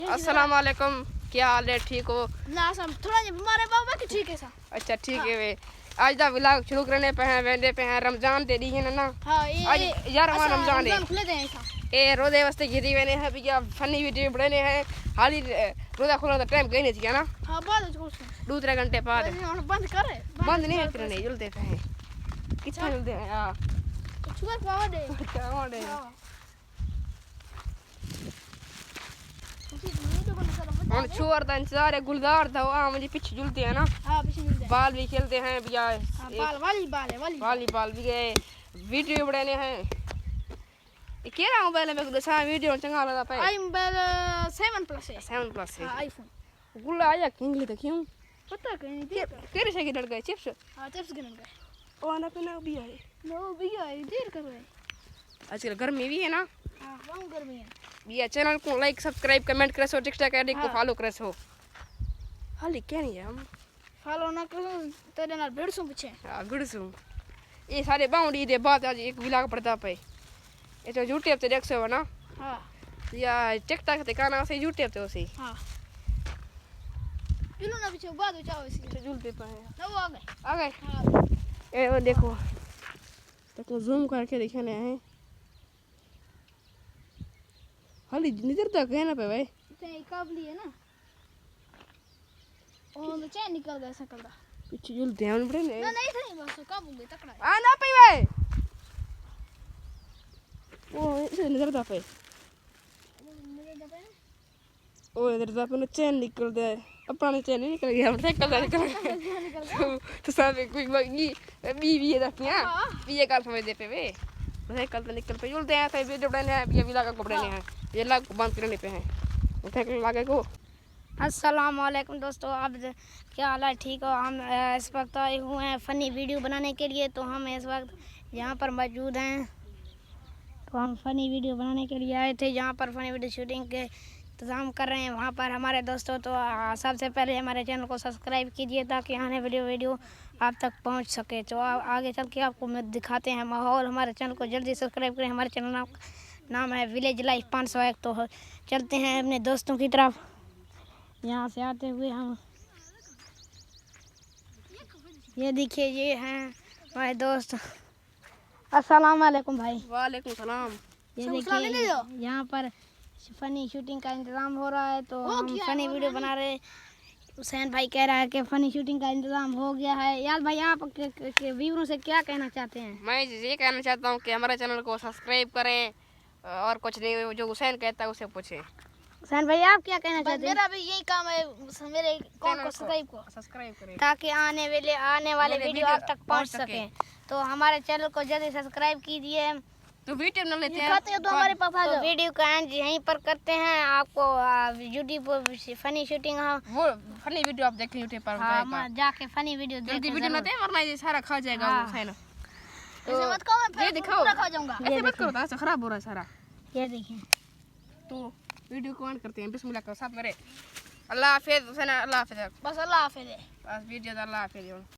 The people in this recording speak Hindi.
अस्सलाम वालेकुम, क्या हाल है? ठीक हो? ना सम थोड़ा जे बीमार है बाबा की ठीक है सा। अच्छा ठीक है वे आज दा व्लॉग शुरू करने पे हैं वेंदे पे हैं रमजान दे दी है ना। हां ये आज 11वां रमजान है। खुले दे ऐसा ए रोजे वास्ते गिरी वेने हैं भी क्या फनी वीडियो बनाने हैं। हाली रोजा खोलने का टाइम कहीं नहीं थी ना। हां बाद में 2-3 घंटे बाद बंद करे बंद नहीं करने जल्दी पे हैं कितना जल्दी है हां छुआ पावा दे क्या दे हम छोर दा इंतजार है गुलजार था वो मुझे पीछे झूलते हैं ना। हां पीछे झूलते हैं बाल भी खेलते हैं भैया बाल वाली वॉलीबॉल भी गए वीडियो बनाने हैं। ये केरा मोबाइल में कुछ सा वीडियो चंगा लगा पे आई मोबाइल 7 प्लस है 7 प्लस है आईफोन गुल्ला आया किंगली तो क्यों पता कहीं नहीं केरे से गिर गए चिप्स हां चिप्स गिरन गए ओ ना पे ना भी है नो भैया देर कर रहे आजकल गर्मी भी है ना। हां बहुत गर्मी है भैया चैनल को लाइक सब्सक्राइब कमेंट करे सो टिकटॉक आईडी को फॉलो करे सो हाली क्या नहीं है हम फॉलो ना करो तेरे नाल भेड़ सु पीछे हां गुड़सू ये सारे बाउंडी दे बात आज एक विलाग पड़ता पे ये तो यूट्यूब पे देख सो ना। हां या टिकटॉक ते गाना से यूट्यूब पे उसी हां इलो ना पीछे बाद में चाहो इसी झूलते पे वो आ गए हां ए वो देखो जूम करके दिखाने हैं हाली नजर तक है ना पे भाई ते काबली है ना ओ तो चैन निकल गया सकल दा पीछे झूलते हैं बड़े ने ना नहीं था बस काबू में तकड़ा आ ना पे भाई ओ इसे नजर तक पे ओ इधर तक पे चैन निकल दे अपना चैन निकल गया निकल गया तो सब कोई बगी बीवी है क्या ये काल समझ दे पे वे उसे कल तो निकल पे झूलते हैं फिर वीडियो बनाने हैं ये विला का बनाने हैं ये लाग बंद करने पे हैं उठे के लागे को। अस्सलाम वालेकुम दोस्तों, आप क्या हाल है? ठीक हो? हम इस वक्त आए हुए हैं फ़नी वीडियो बनाने के लिए। तो हम इस वक्त यहाँ पर मौजूद हैं। तो हम फ़नी वीडियो बनाने के लिए आए थे, यहाँ पर फ़नी वीडियो शूटिंग के इंतज़ाम कर रहे हैं वहाँ पर हमारे दोस्तों। तो सबसे पहले हमारे चैनल को सब्सक्राइब कीजिए ताकि आने वीडियो आप तक पहुँच सके। तो आगे चल के आपको दिखाते हैं माहौल। हमारे चैनल को जल्दी सब्सक्राइब करें। हमारे चैनल नाम है विलेज लाइफ 501। तो चलते हैं अपने दोस्तों की तरफ। यहाँ से आते हुए हम ये देखिए ये हैं हमारे दोस्त। अस्सलाम वालेकुम भाई। वालेकुम सलाम। ये देखिए यहाँ पर फ़नी शूटिंग का इंतज़ाम हो रहा है। तो हम फ़नी वीडियो बना रहे। हुसैन भाई कह रहा है कि फ़नी शूटिंग का इंतज़ाम हो गया है। यार भाई आप व्यूअरों से क्या कहना चाहते हैं? मैं ये कहना चाहता हूँ कि हमारे चैनल को सब्सक्राइब करें और कुछ नहीं जो हुसैन कहता है उसे पूछें। हुसैन भाई आप क्या कहना चाहते हैं? मेरा भी यही काम है मेरे चैनल को सब्सक्राइब करें ताकि आने वाले वीडियो आप तक पहुंच सके। तो हमारे चैनल को जल्दी सब्सक्राइब कीजिए। तो वीडियो न लेते हैं तो हमारे पास आ जाओ। वीडियो का एंड यहीं पर करते हैं। आपको यूट्यूब पर फ़नी शूटिंग वो फनी वीडियो आप देखें यूट्यूब पर जाके फ़नी वीडियो जल्दी वीडियो लेते हैं वरना ये सारा खा जाएगा हुसैन। तो मत कहो मैं ये दिखाओ खा जाऊंगा। ऐसे मत करो ऐसा खराब हो रहा है सारा। ये देखिए तो वीडियो को ऑन करते हैं बिस्मिल्लाह के साथ मेरे। अल्लाह हाफिज़ हुसैन। अल्लाह हाफिज़। बस अल्लाह हाफिज़। बस वीडियो अल्लाह हाफिज़।